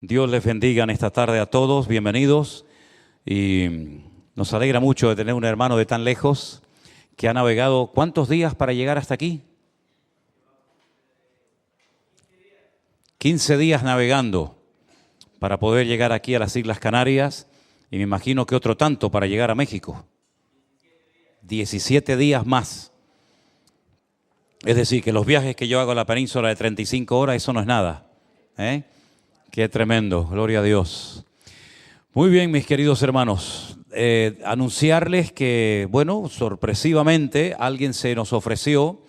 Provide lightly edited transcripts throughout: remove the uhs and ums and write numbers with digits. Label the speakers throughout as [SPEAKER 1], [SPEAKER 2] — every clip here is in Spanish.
[SPEAKER 1] Dios les bendiga en esta tarde a todos, bienvenidos. Y nos alegra mucho de tener un hermano de tan lejos que ha navegado. ¿Cuántos días para llegar hasta aquí? 15 días navegando para poder llegar aquí a las Islas Canarias y me imagino que otro tanto para llegar a México. 17 días más. Es decir, que los viajes que yo hago a la península de 35 horas, eso no es nada. Qué tremendo, gloria a Dios. Muy bien, mis queridos hermanos, anunciarles que, bueno, sorpresivamente alguien se nos ofreció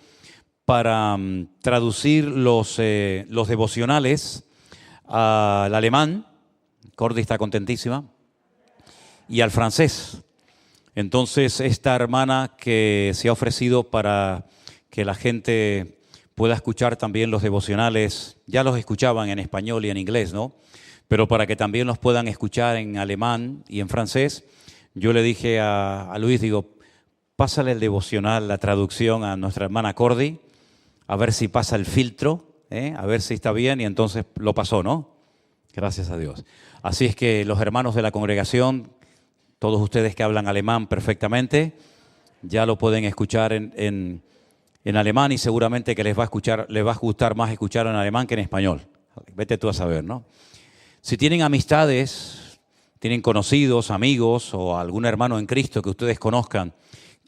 [SPEAKER 1] para traducir los devocionales al alemán. Cordy está contentísima. Y al francés. Entonces, esta hermana que se ha ofrecido para que la gente pueda escuchar también los devocionales, ya los escuchaban en español y en inglés, ¿no? Pero para que también los puedan escuchar en alemán y en francés, yo le dije a Luis, digo, pásale el devocional, la traducción a nuestra hermana Cordy, a ver si pasa el filtro, a ver si está bien, y entonces lo pasó, ¿no? Gracias a Dios. Así es que los hermanos de la congregación, todos ustedes que hablan alemán perfectamente, ya lo pueden escuchar en alemán y seguramente que les va a gustar más escuchar en alemán que en español. Vete tú a saber, ¿no? Si tienen amistades, tienen conocidos, amigos o algún hermano en Cristo que ustedes conozcan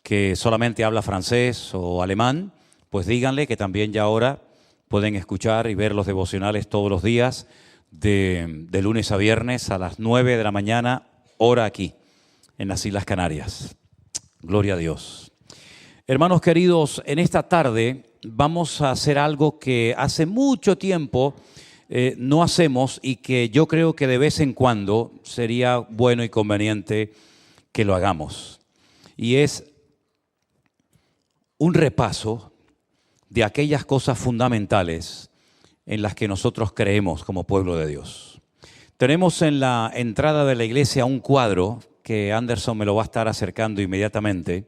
[SPEAKER 1] que solamente habla francés o alemán, pues díganle que también ya ahora pueden escuchar y ver los devocionales todos los días de lunes a viernes a las 9 de la mañana, hora aquí, en las Islas Canarias. Gloria a Dios. Hermanos queridos, en esta tarde vamos a hacer algo que hace mucho tiempo no hacemos y que yo creo que de vez en cuando sería bueno y conveniente que lo hagamos. Y es un repaso de aquellas cosas fundamentales en las que nosotros creemos como pueblo de Dios. Tenemos en la entrada de la iglesia un cuadro que Anderson me lo va a estar acercando inmediatamente.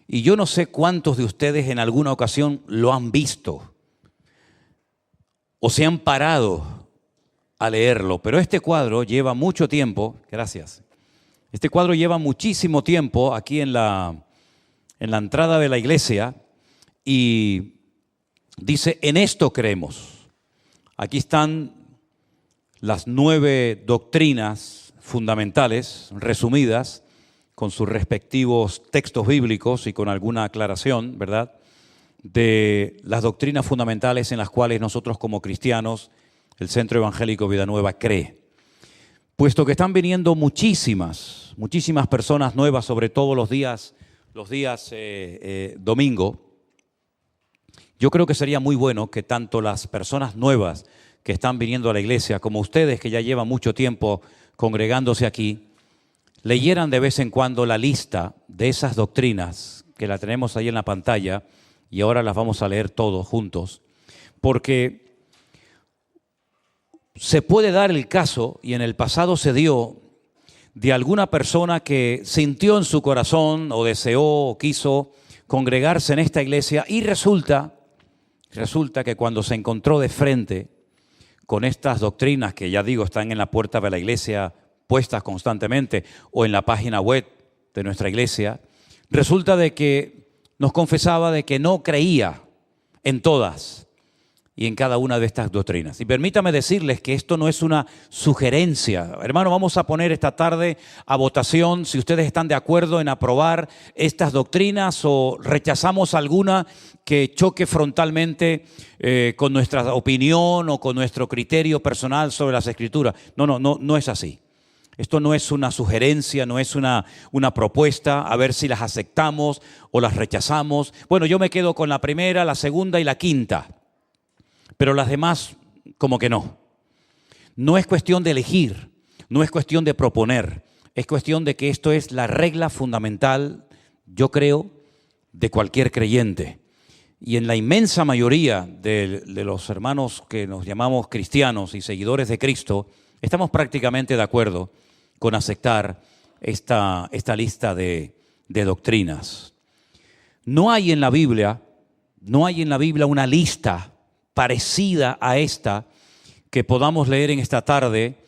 [SPEAKER 1] Y yo no sé cuántos de ustedes en alguna ocasión lo han visto o se han parado a leerlo, pero este cuadro lleva mucho tiempo, gracias, este cuadro lleva muchísimo tiempo aquí en la entrada de la iglesia y dice, en esto creemos. Aquí están las 9 doctrinas fundamentales resumidas, con sus respectivos textos bíblicos y con alguna aclaración, ¿verdad?, de las doctrinas fundamentales en las cuales nosotros como cristianos, el Centro Evangélico Vida Nueva cree. Puesto que están viniendo muchísimas personas nuevas, sobre todo los días domingo, yo creo que sería muy bueno que tanto las personas nuevas que están viniendo a la iglesia, como ustedes que ya llevan mucho tiempo congregándose aquí, leyeran de vez en cuando la lista de esas doctrinas, que la tenemos ahí en la pantalla, y ahora las vamos a leer todos juntos, porque se puede dar el caso, y en el pasado se dio, de alguna persona que sintió en su corazón, o deseó, o quiso congregarse en esta iglesia, y resulta que cuando se encontró de frente con estas doctrinas, que ya digo, están en la puerta de la iglesia, puestas constantemente, o en la página web de nuestra iglesia, resulta de que nos confesaba de que no creía en todas y en cada una de estas doctrinas. Y permítame decirles que esto no es una sugerencia. Hermano, vamos a poner esta tarde a votación si ustedes están de acuerdo en aprobar estas doctrinas o rechazamos alguna que choque frontalmente con nuestra opinión o con nuestro criterio personal sobre las Escrituras. No es así. Esto no es una sugerencia, no es una propuesta, a ver si las aceptamos o las rechazamos. Bueno, yo me quedo con la primera, la segunda y la quinta, pero las demás como que no. No es cuestión de elegir, no es cuestión de proponer, es cuestión de que esto es la regla fundamental, yo creo, de cualquier creyente. Y en la inmensa mayoría de los hermanos que nos llamamos cristianos y seguidores de Cristo, estamos prácticamente de acuerdo con aceptar esta lista de doctrinas. No hay en la Biblia una lista parecida a esta que podamos leer en esta tarde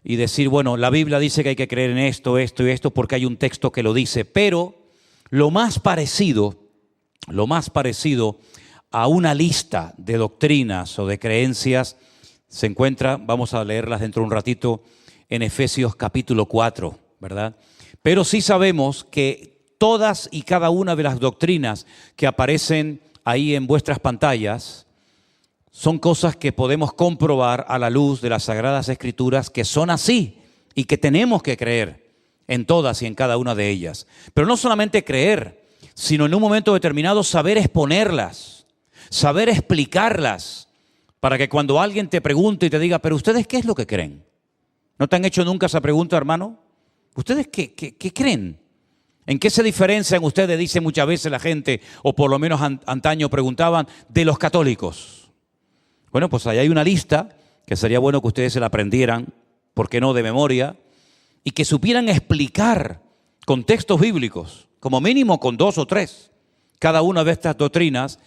[SPEAKER 1] y decir, bueno, la Biblia dice que hay que creer en esto, esto y esto porque hay un texto que lo dice, pero lo más parecido a una lista de doctrinas o de creencias se encuentra, vamos a leerlas dentro de un ratito, en Efesios capítulo 4, ¿verdad? Pero sí sabemos que todas y cada una de las doctrinas que aparecen ahí en vuestras pantallas son cosas que podemos comprobar a la luz de las Sagradas Escrituras que son así y que tenemos que creer en todas y en cada una de ellas. Pero no solamente creer, sino en un momento determinado saber exponerlas, saber explicarlas, para que cuando alguien te pregunte y te diga, pero ¿ustedes qué es lo que creen? ¿No te han hecho nunca esa pregunta, hermano? ¿Ustedes qué creen? ¿En qué se diferencian ustedes, dice muchas veces la gente, o por lo menos antaño preguntaban, de los católicos? Bueno, pues ahí hay una lista que sería bueno que ustedes se la aprendieran, ¿por qué no de memoria? Y que supieran explicar con textos bíblicos, como mínimo con 2 o 3, cada una de estas doctrinas,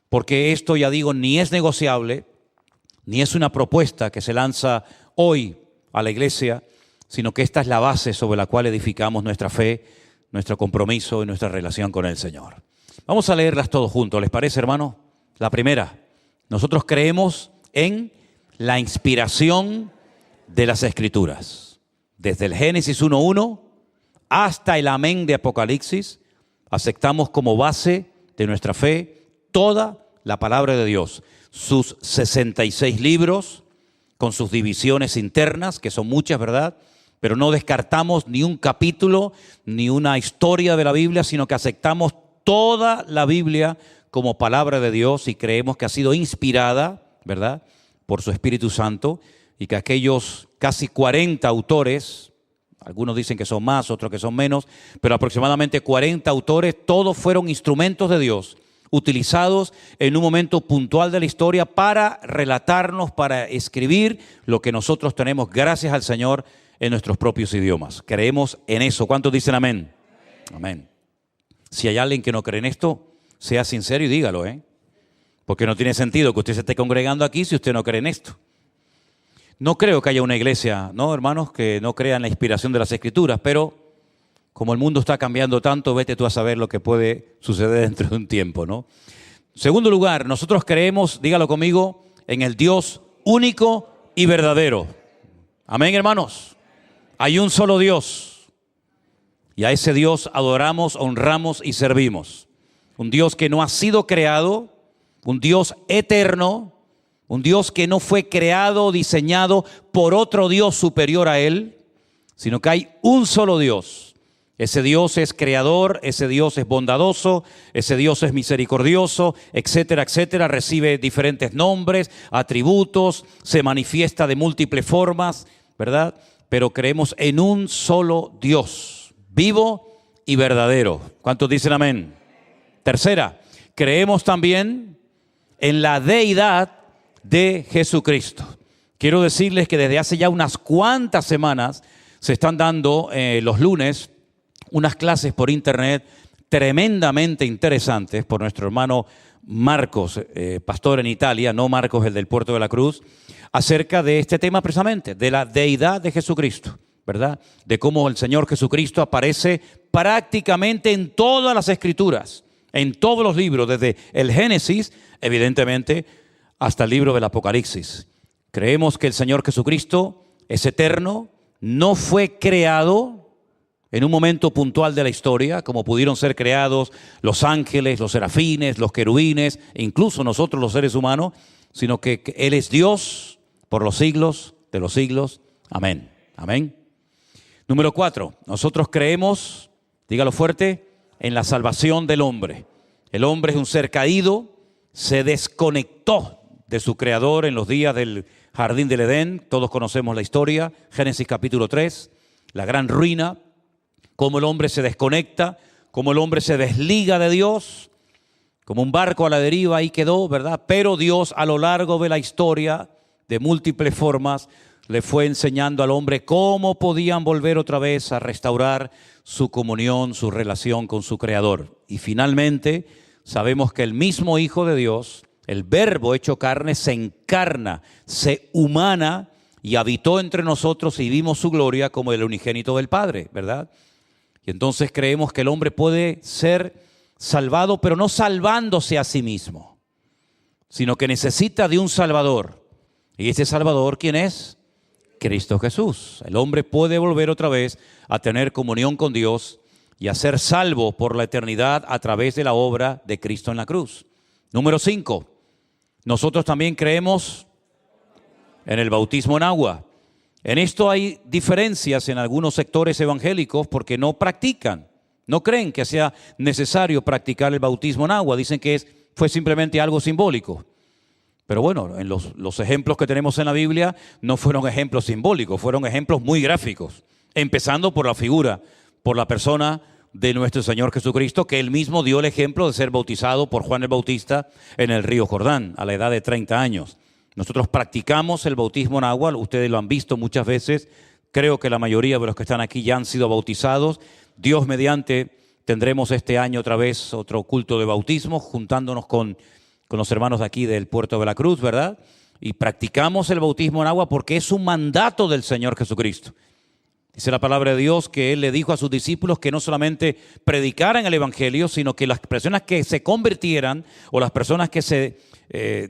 [SPEAKER 1] porque esto, ya digo, ni es negociable, ni es una propuesta que se lanza hoy a la iglesia, sino que esta es la base sobre la cual edificamos nuestra fe, nuestro compromiso y nuestra relación con el Señor. Vamos a leerlas todos juntos, ¿les parece, hermano? La primera, nosotros creemos en la inspiración de las Escrituras. Desde el Génesis 1:1 hasta el amén de Apocalipsis, aceptamos como base de nuestra fe toda la palabra de Dios. Sus 66 libros, con sus divisiones internas, que son muchas, ¿verdad? Pero no descartamos ni un capítulo, ni una historia de la Biblia, sino que aceptamos toda la Biblia como palabra de Dios y creemos que ha sido inspirada, ¿verdad?, por su Espíritu Santo, y que aquellos casi 40 autores, algunos dicen que son más, otros que son menos, pero aproximadamente 40 autores, todos fueron instrumentos de Dios, utilizados en un momento puntual de la historia para relatarnos, para escribir lo que nosotros tenemos, gracias al Señor, en nuestros propios idiomas. Creemos en eso. ¿Cuántos dicen amén? Amén. Si hay alguien que no cree en esto, sea sincero y dígalo, porque no tiene sentido que usted se esté congregando aquí si usted no cree en esto. No creo que haya una iglesia, ¿no, hermanos?, que no crea en la inspiración de las Escrituras, pero como el mundo está cambiando tanto, vete tú a saber lo que puede suceder dentro de un tiempo, ¿no? En segundo lugar, nosotros creemos, dígalo conmigo, en el Dios único y verdadero. Amén, hermanos. Hay un solo Dios y a ese Dios adoramos, honramos y servimos. Un Dios que no ha sido creado, un Dios eterno, un Dios que no fue creado o diseñado por otro Dios superior a Él, sino que hay un solo Dios. Ese Dios es creador, ese Dios es bondadoso, ese Dios es misericordioso, etcétera, etcétera. Recibe diferentes nombres, atributos, se manifiesta de múltiples formas, ¿verdad? Pero creemos en un solo Dios, vivo y verdadero. ¿Cuántos dicen amén? Tercera, creemos también en la deidad de Jesucristo. Quiero decirles que desde hace ya unas cuantas semanas se están dando los lunes unas clases por internet tremendamente interesantes por nuestro hermano Marcos, pastor en Italia, no Marcos el del Puerto de la Cruz, acerca de este tema precisamente, de la deidad de Jesucristo, ¿verdad? De cómo el Señor Jesucristo aparece prácticamente en todas las Escrituras, en todos los libros, desde el Génesis, evidentemente, hasta el libro del Apocalipsis. Creemos que el Señor Jesucristo es eterno, no fue creado en un momento puntual de la historia, como pudieron ser creados los ángeles, los serafines, los querubines, e incluso nosotros los seres humanos, sino que Él es Dios por los siglos de los siglos. Amén. Amén. Número 4, nosotros creemos, dígalo fuerte, en la salvación del hombre. El hombre es un ser caído, se desconectó de su creador en los días del jardín del Edén. Todos conocemos la historia, Génesis capítulo 3, la gran ruina, cómo el hombre se desconecta, cómo el hombre se desliga de Dios, como un barco a la deriva ahí quedó, ¿verdad? Pero Dios a lo largo de la historia, de múltiples formas, le fue enseñando al hombre cómo podían volver otra vez a restaurar su comunión, su relación con su Creador. Y finalmente sabemos que el mismo Hijo de Dios, El Verbo hecho carne se encarna, se humana y habitó entre nosotros y vimos su gloria como el unigénito del Padre, ¿verdad? Y entonces creemos que el hombre puede ser salvado, pero no salvándose a sí mismo, sino que necesita de un Salvador. ¿Y ese Salvador quién es? Cristo Jesús. El hombre puede volver otra vez a tener comunión con Dios y a ser salvo por la eternidad a través de la obra de Cristo en la cruz. Número 5. Nosotros también creemos en el bautismo en agua. En esto hay diferencias en algunos sectores evangélicos porque no practican, no creen que sea necesario practicar el bautismo en agua. Dicen que fue simplemente algo simbólico. Pero bueno, en los ejemplos que tenemos en la Biblia no fueron ejemplos simbólicos, fueron ejemplos muy gráficos. Empezando por la figura, por la persona de nuestro Señor Jesucristo, que Él mismo dio el ejemplo de ser bautizado por Juan el Bautista en el río Jordán, a la edad de 30 años. Nosotros practicamos el bautismo en agua, ustedes lo han visto muchas veces. Creo que la mayoría de los que están aquí ya han sido bautizados. Dios mediante, tendremos este año otra vez otro culto de bautismo, juntándonos con los hermanos de aquí del Puerto de la Cruz, ¿verdad? Y practicamos el bautismo en agua porque es un mandato del Señor Jesucristo. Dice la palabra de Dios que Él le dijo a sus discípulos que no solamente predicaran el Evangelio, sino que las personas que se convirtieran o las personas que se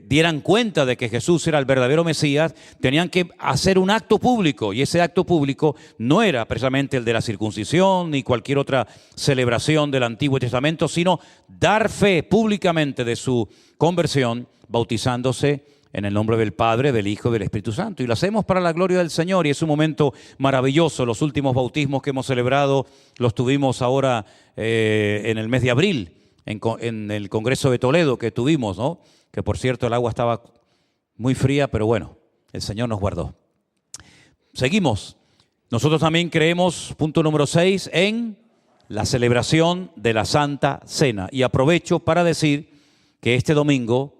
[SPEAKER 1] dieran cuenta de que Jesús era el verdadero Mesías, tenían que hacer un acto público. Y ese acto público no era precisamente el de la circuncisión ni cualquier otra celebración del Antiguo Testamento, sino dar fe públicamente de su conversión, bautizándose en el nombre del Padre, del Hijo y del Espíritu Santo. Y lo hacemos para la gloria del Señor y es un momento maravilloso. Los últimos bautismos que hemos celebrado los tuvimos ahora en el mes de abril, en el Congreso de Toledo que tuvimos, ¿no? Que por cierto el agua estaba muy fría, pero bueno, el Señor nos guardó. Seguimos. Nosotros también creemos, punto número 6, en la celebración de la Santa Cena. Y aprovecho para decir que este domingo,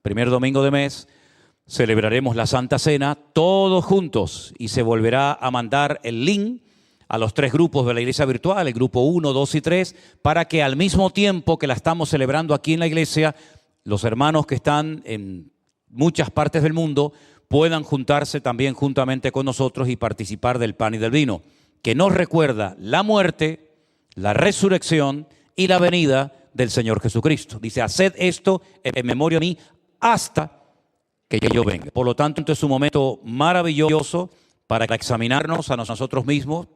[SPEAKER 1] primer domingo de mes, celebraremos la Santa Cena todos juntos y se volverá a mandar el link a los 3 grupos de la iglesia virtual, el grupo 1, 2 y 3, para que al mismo tiempo que la estamos celebrando aquí en la iglesia, los hermanos que están en muchas partes del mundo puedan juntarse también juntamente con nosotros y participar del pan y del vino, que nos recuerda la muerte, la resurrección y la venida del Señor Jesucristo. Dice, haced esto en memoria de mí hasta que yo venga. Por lo tanto, es un momento maravilloso para examinarnos a nosotros mismos,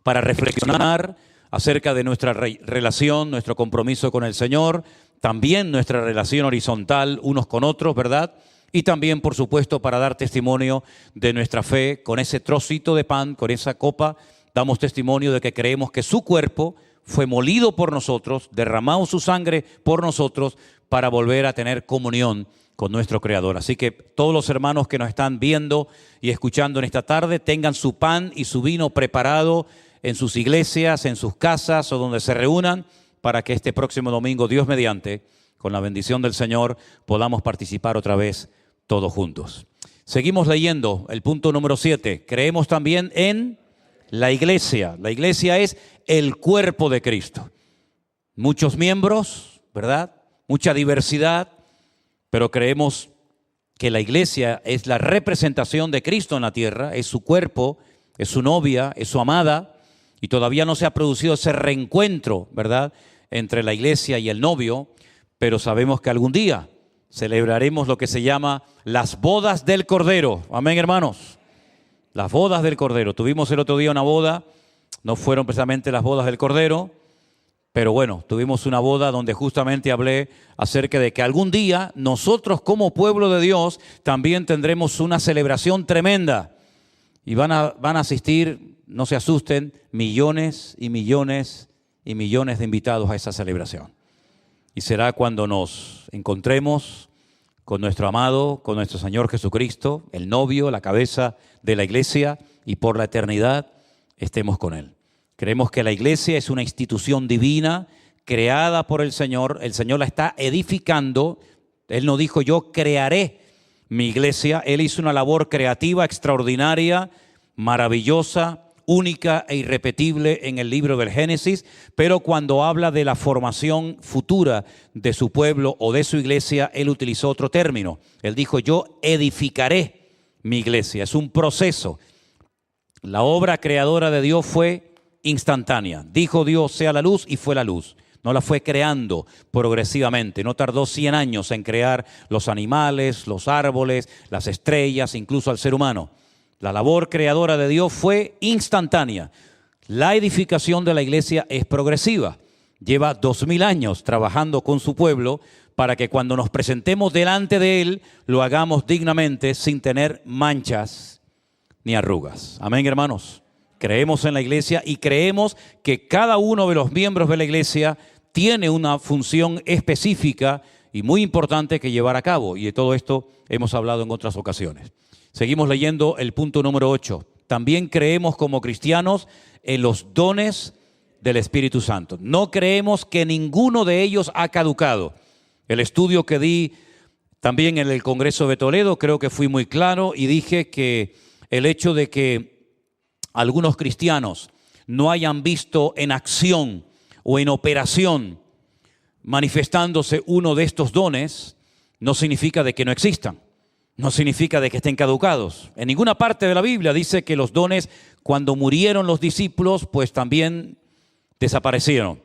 [SPEAKER 1] para reflexionar acerca de nuestra relación, nuestro compromiso con el Señor, también nuestra relación horizontal unos con otros, ¿verdad? Y también, por supuesto, para dar testimonio de nuestra fe con ese trocito de pan, con esa copa, damos testimonio de que creemos que su cuerpo fue molido por nosotros, derramado su sangre por nosotros para volver a tener comunión con nuestro Creador. Así que todos los hermanos que nos están viendo y escuchando en esta tarde tengan su pan y su vino preparado en sus iglesias, en sus casas o donde se reúnan para que este próximo domingo, Dios mediante, con la bendición del Señor, podamos participar otra vez todos juntos. Seguimos leyendo el punto número 7. Creemos también en la iglesia. La iglesia es el cuerpo de Cristo. Muchos miembros, ¿verdad? Mucha diversidad, pero creemos que la iglesia es la representación de Cristo en la tierra, es su cuerpo, es su novia, es su amada, y todavía no se ha producido ese reencuentro, ¿verdad?, entre la iglesia y el novio, pero sabemos que algún día celebraremos lo que se llama las bodas del Cordero. Amén, hermanos. Las bodas del Cordero. Tuvimos el otro día una boda, no fueron precisamente las bodas del Cordero, pero bueno, tuvimos una boda donde justamente hablé acerca de que algún día nosotros como pueblo de Dios también tendremos una celebración tremenda y van a asistir, no se asusten, millones y millones y millones de invitados a esa celebración. Y será cuando nos encontremos con nuestro amado, con nuestro Señor Jesucristo, el novio, la cabeza de la iglesia, y por la eternidad estemos con Él. Creemos que la iglesia es una institución divina creada por el Señor la está edificando. Él no dijo yo crearé mi iglesia, Él hizo una labor creativa extraordinaria, maravillosa, única e irrepetible en el libro del Génesis, pero cuando habla de la formación futura de su pueblo o de su iglesia, él utilizó otro término. Él dijo, yo edificaré mi iglesia. Es un proceso. La obra creadora de Dios fue instantánea. Dijo Dios, sea la luz, y fue la luz. No la fue creando progresivamente. No tardó 100 años en crear los animales, los árboles, las estrellas, incluso al ser humano. La labor creadora de Dios fue instantánea. La edificación de la iglesia es progresiva. Lleva 2000 años trabajando con su pueblo para que cuando nos presentemos delante de Él, lo hagamos dignamente sin tener manchas ni arrugas. Amén, hermanos. Creemos en la iglesia y creemos que cada uno de los miembros de la iglesia tiene una función específica y muy importante que llevar a cabo. Y de todo esto hemos hablado en otras ocasiones. Seguimos leyendo el punto número 8. También creemos como cristianos en los dones del Espíritu Santo. No creemos que ninguno de ellos ha caducado. El estudio que di también en el Congreso de Toledo, creo que fui muy claro y dije que el hecho de que algunos cristianos no hayan visto en acción o en operación manifestándose uno de estos dones, no significa de que no existan, no significa de que estén caducados. En ninguna parte de la Biblia dice que los dones, cuando murieron los discípulos, pues también desaparecieron.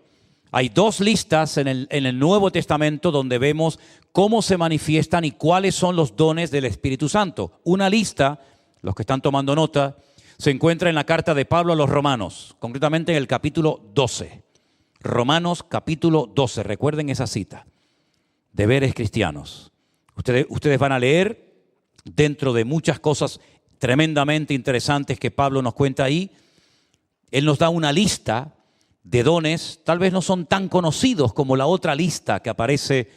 [SPEAKER 1] Hay dos listas en el Nuevo Testamento donde vemos cómo se manifiestan y cuáles son los dones del Espíritu Santo. Una lista, los que están tomando nota, se encuentra en la carta de Pablo a los Romanos, concretamente en el capítulo 12. Romanos capítulo 12, recuerden esa cita. Deberes cristianos. Ustedes van a leer dentro de muchas cosas tremendamente interesantes que Pablo nos cuenta ahí. Él nos da una lista de dones, tal vez no son tan conocidos como la otra lista que aparece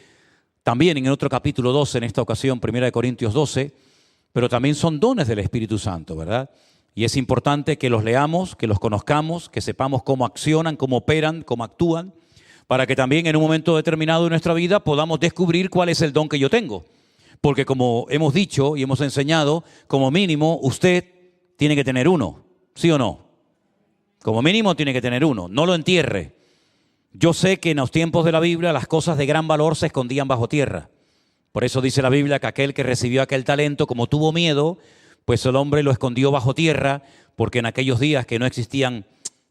[SPEAKER 1] también en el otro capítulo 12, en esta ocasión, 1 Corintios 12, pero también son dones del Espíritu Santo, ¿verdad? Y es importante que los leamos, que los conozcamos, que sepamos cómo accionan, cómo operan, cómo actúan, para que también en un momento determinado de nuestra vida podamos descubrir cuál es el don que yo tengo. Porque como hemos dicho y hemos enseñado, como mínimo usted tiene que tener uno, ¿sí o no? Como mínimo tiene que tener uno, no lo entierre. Yo sé que en los tiempos de la Biblia las cosas de gran valor se escondían bajo tierra. Por eso dice la Biblia que aquel que recibió aquel talento, como tuvo miedo, pues el hombre lo escondió bajo tierra, porque en aquellos días que no existían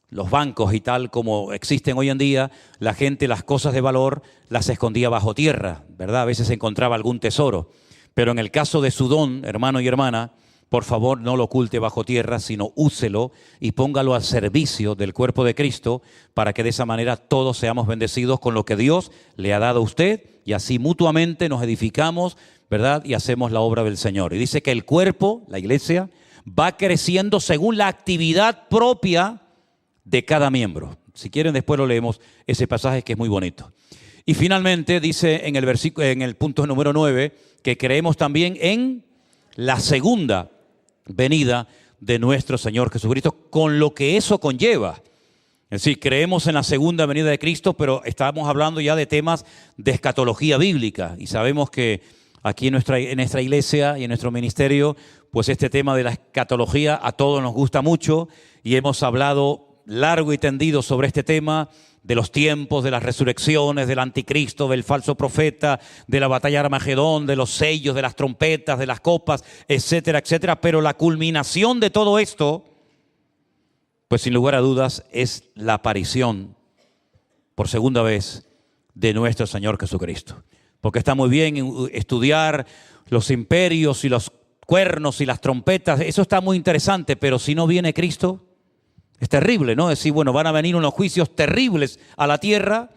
[SPEAKER 1] los bancos y tal como existen hoy en día, la gente las cosas de valor las escondía bajo tierra, ¿verdad? A veces se encontraba algún tesoro. Pero en el caso de su don, hermano y hermana, por favor no lo oculte bajo tierra, sino úselo y póngalo al servicio del cuerpo de Cristo para que de esa manera todos seamos bendecidos con lo que Dios le ha dado a usted y así mutuamente nos edificamos, ¿verdad? Y hacemos la obra del Señor. Y dice que el cuerpo, la iglesia, va creciendo según la actividad propia de cada miembro. Si quieren después lo leemos, ese pasaje que es muy bonito. Y finalmente dice en el punto número 9 que creemos también en la segunda venida de nuestro Señor Jesucristo, con lo que eso conlleva. Es decir, creemos en la segunda venida de Cristo, pero estamos hablando ya de temas de escatología bíblica y sabemos que aquí en nuestra iglesia y en nuestro ministerio, pues este tema de la escatología a todos nos gusta mucho y hemos hablado largo y tendido sobre este tema de los tiempos, de las resurrecciones, del anticristo, del falso profeta, de la batalla de Armagedón, de los sellos, de las trompetas, de las copas, etcétera, etcétera. Pero la culminación de todo esto, pues sin lugar a dudas, es la aparición por segunda vez de nuestro Señor Jesucristo. Porque está muy bien estudiar los imperios y los cuernos y las trompetas, eso está muy interesante, pero si no viene Cristo, es terrible, ¿no? Es decir, bueno, van a venir unos juicios terribles a la tierra,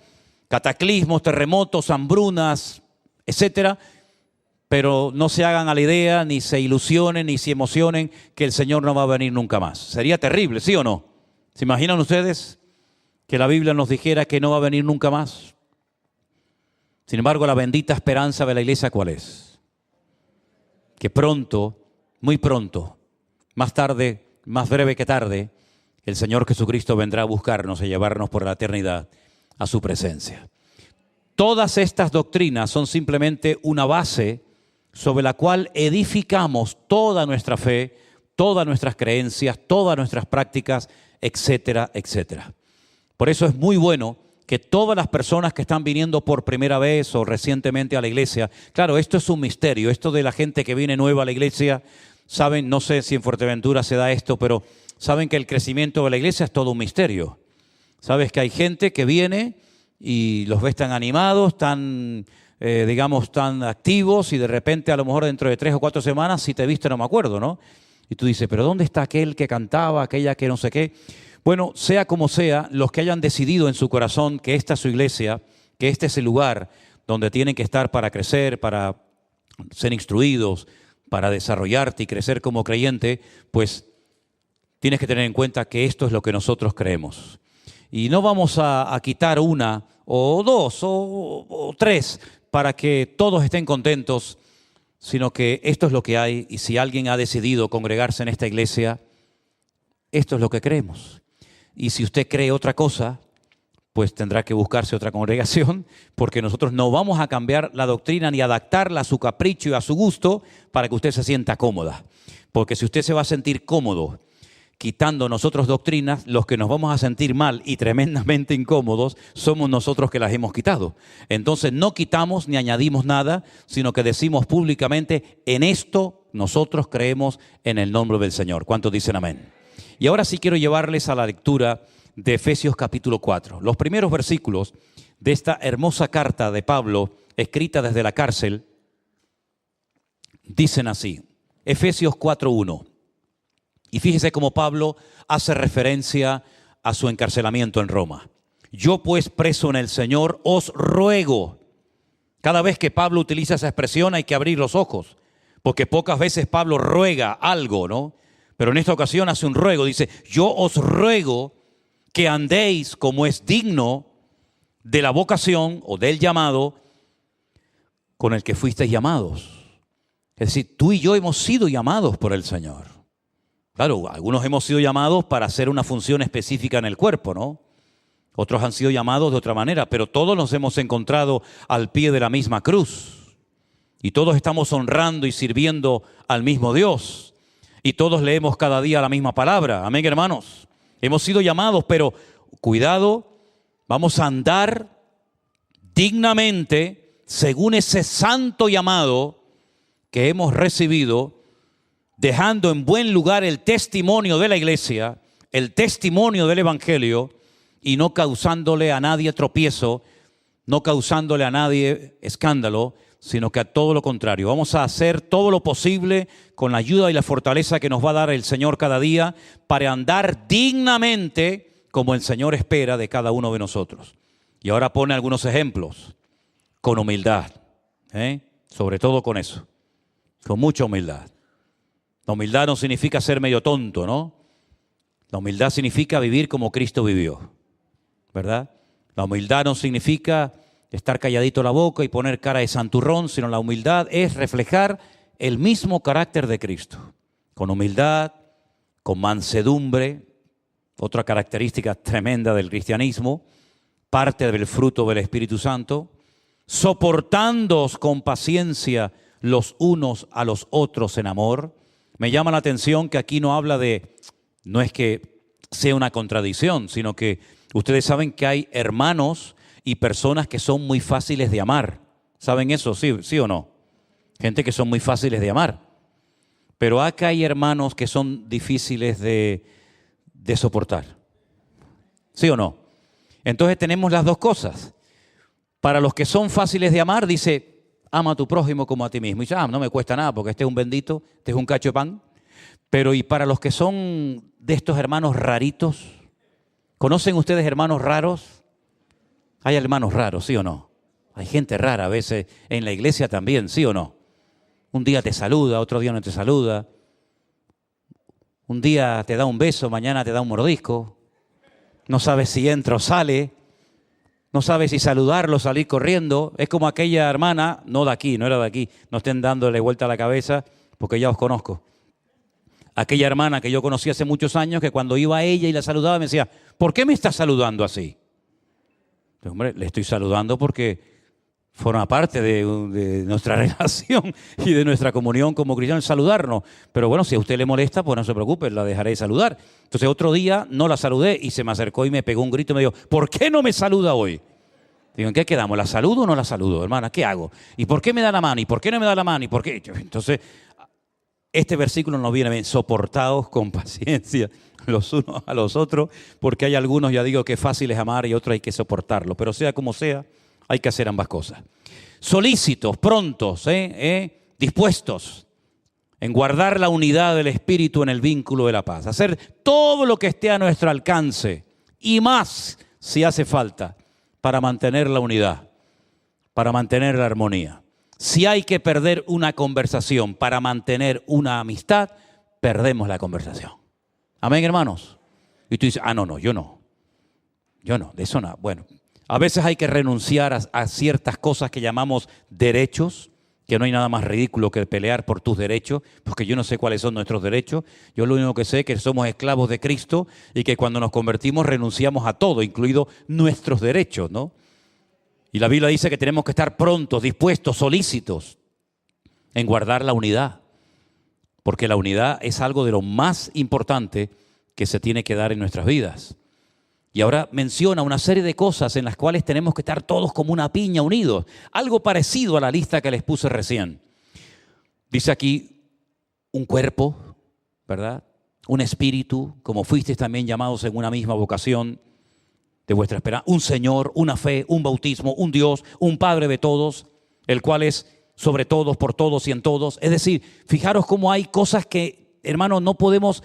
[SPEAKER 1] cataclismos, terremotos, hambrunas, etcétera, pero no se hagan a la idea, ni se ilusionen, ni se emocionen que el Señor no va a venir nunca más. Sería terrible, ¿sí o no? ¿Se imaginan ustedes que la Biblia nos dijera que no va a venir nunca más? Sin embargo, la bendita esperanza de la iglesia, ¿cuál es? Que pronto, muy pronto, más tarde, más breve que tarde, el Señor Jesucristo vendrá a buscarnos y llevarnos por la eternidad a su presencia. Todas estas doctrinas son simplemente una base sobre la cual edificamos toda nuestra fe todas nuestras creencias, todas nuestras prácticas, etcétera, etcétera. Por eso es muy bueno que todas las personas que están viniendo por primera vez o recientemente a la iglesia, claro, esto es un misterio, esto de la gente que viene nueva a la iglesia, saben, no sé si en Fuerteventura se da esto, pero saben que el crecimiento de la iglesia es todo un misterio. Sabes que hay gente que viene y los ves tan animados, tan, digamos, tan activos, y de repente a lo mejor dentro de 3 o 4 semanas, si te he visto no me acuerdo, ¿no? Y tú dices, pero ¿dónde está aquel que cantaba, aquella que no sé qué? Bueno, sea como sea, los que hayan decidido en su corazón que esta es su iglesia, que este es el lugar donde tienen que estar para crecer, para ser instruidos, para desarrollarte y crecer como creyente, pues tienes que tener en cuenta que esto es lo que nosotros creemos. Y no vamos a quitar una o dos o 3 para que todos estén contentos, sino que esto es lo que hay, y si alguien ha decidido congregarse en esta iglesia, esto es lo que creemos. Y si usted cree otra cosa, pues tendrá que buscarse otra congregación, porque nosotros no vamos a cambiar la doctrina ni adaptarla a su capricho y a su gusto para que usted se sienta cómoda. Porque si usted se va a sentir cómodo quitando nosotros doctrinas, los que nos vamos a sentir mal y tremendamente incómodos somos nosotros que las hemos quitado. Entonces no quitamos ni añadimos nada, sino que decimos públicamente, en esto nosotros creemos en el nombre del Señor. ¿Cuántos dicen amén? Y ahora sí quiero llevarles a la lectura de Efesios capítulo 4. Los primeros versículos de esta hermosa carta de Pablo, escrita desde la cárcel, dicen así, Efesios 4:1. Y fíjese cómo Pablo hace referencia a su encarcelamiento en Roma. Yo pues, preso en el Señor, os ruego. Cada vez que Pablo utiliza esa expresión hay que abrir los ojos, porque pocas veces Pablo ruega algo, ¿no? Pero en esta ocasión hace un ruego, dice, yo os ruego que andéis como es digno de la vocación o del llamado con el que fuisteis llamados. Es decir, tú y yo hemos sido llamados por el Señor. Claro, algunos hemos sido llamados para hacer una función específica en el cuerpo, ¿no? Otros han sido llamados de otra manera, pero todos nos hemos encontrado al pie de la misma cruz. Y todos estamos honrando y sirviendo al mismo Dios. Y todos leemos cada día la misma palabra. Amén, hermanos. Hemos sido llamados, pero cuidado, vamos a andar dignamente según ese santo llamado que hemos recibido, dejando en buen lugar el testimonio de la iglesia, el testimonio del evangelio, y no causándole a nadie tropiezo, no causándole a nadie escándalo, sino que a todo lo contrario. Vamos a hacer todo lo posible con la ayuda y la fortaleza que nos va a dar el Señor cada día para andar dignamente como el Señor espera de cada uno de nosotros. Y ahora pone algunos ejemplos, con humildad, sobre todo con eso, con mucha humildad. La humildad no significa ser medio tonto, ¿no? La humildad significa vivir como Cristo vivió, ¿verdad? La humildad no significa estar calladito la boca y poner cara de santurrón, sino la humildad es reflejar el mismo carácter de Cristo. Con humildad, con mansedumbre, otra característica tremenda del cristianismo, parte del fruto del Espíritu Santo, soportándoos con paciencia los unos a los otros en amor. Me llama la atención que aquí no habla de, no es que sea una contradicción, sino que ustedes saben que hay hermanos y personas que son muy fáciles de amar. ¿Saben eso? ¿Sí o no? Gente que son muy fáciles de amar. Pero acá hay hermanos que son difíciles de soportar. ¿Sí o no? Entonces tenemos las dos cosas. Para los que son fáciles de amar, dice, ama a tu prójimo como a ti mismo. Y dice, no me cuesta nada porque este es un bendito, este es un cacho de pan. Pero y para los que son de estos hermanos raritos, ¿conocen ustedes hermanos raros? Hay hermanos raros, ¿sí o no? Hay gente rara a veces en la iglesia también, ¿sí o no? Un día te saluda, otro día no te saluda. Un día te da un beso, mañana te da un mordisco. No sabes si entra o sale. No sabes si saludarlo, salir corriendo. Es como aquella hermana, no de aquí, no era de aquí. No estén dándole vuelta a la cabeza porque ya os conozco. Aquella hermana que yo conocí hace muchos años, que cuando iba a ella y la saludaba me decía, ¿por qué me estás saludando así? Entonces, hombre, le estoy saludando porque forma parte de nuestra relación y de nuestra comunión como cristianos, saludarnos. Pero bueno, si a usted le molesta, pues no se preocupe, la dejaré de saludar. Entonces otro día no la saludé y se me acercó y me pegó un grito y me dijo, ¿por qué no me saluda hoy? Digo, ¿en qué quedamos? ¿La saludo o no la saludo, hermana? ¿Qué hago? ¿Y por qué me da la mano? ¿Y por qué no me da la mano? ¿Y por qué? Entonces, este versículo nos viene bien, soportaos con paciencia los unos a los otros, porque hay algunos, ya digo, que fácil es amar y otros hay que soportarlo. Pero sea como sea, hay que hacer ambas cosas. Solícitos, prontos, dispuestos en guardar la unidad del Espíritu en el vínculo de la paz. Hacer todo lo que esté a nuestro alcance y más si hace falta para mantener la unidad, para mantener la armonía. Si hay que perder una conversación para mantener una amistad, perdemos la conversación. Amén, hermanos. Y tú dices, no, yo no, de eso nada. Bueno. A veces hay que renunciar a ciertas cosas que llamamos derechos, que no hay nada más ridículo que pelear por tus derechos, porque yo no sé cuáles son nuestros derechos. Yo lo único que sé es que somos esclavos de Cristo y que cuando nos convertimos renunciamos a todo, incluidos nuestros derechos, ¿no? Y la Biblia dice que tenemos que estar prontos, dispuestos, solícitos en guardar la unidad, porque la unidad es algo de lo más importante que se tiene que dar en nuestras vidas. Y ahora menciona una serie de cosas en las cuales tenemos que estar todos como una piña unidos. Algo parecido a la lista que les puse recién. Dice aquí, un cuerpo, ¿verdad? Un espíritu, como fuisteis también llamados en una misma vocación de vuestra esperanza. Un Señor, una fe, un bautismo, un Dios, un Padre de todos, el cual es sobre todos, por todos y en todos. Es decir, fijaros cómo hay cosas que, hermanos, no podemos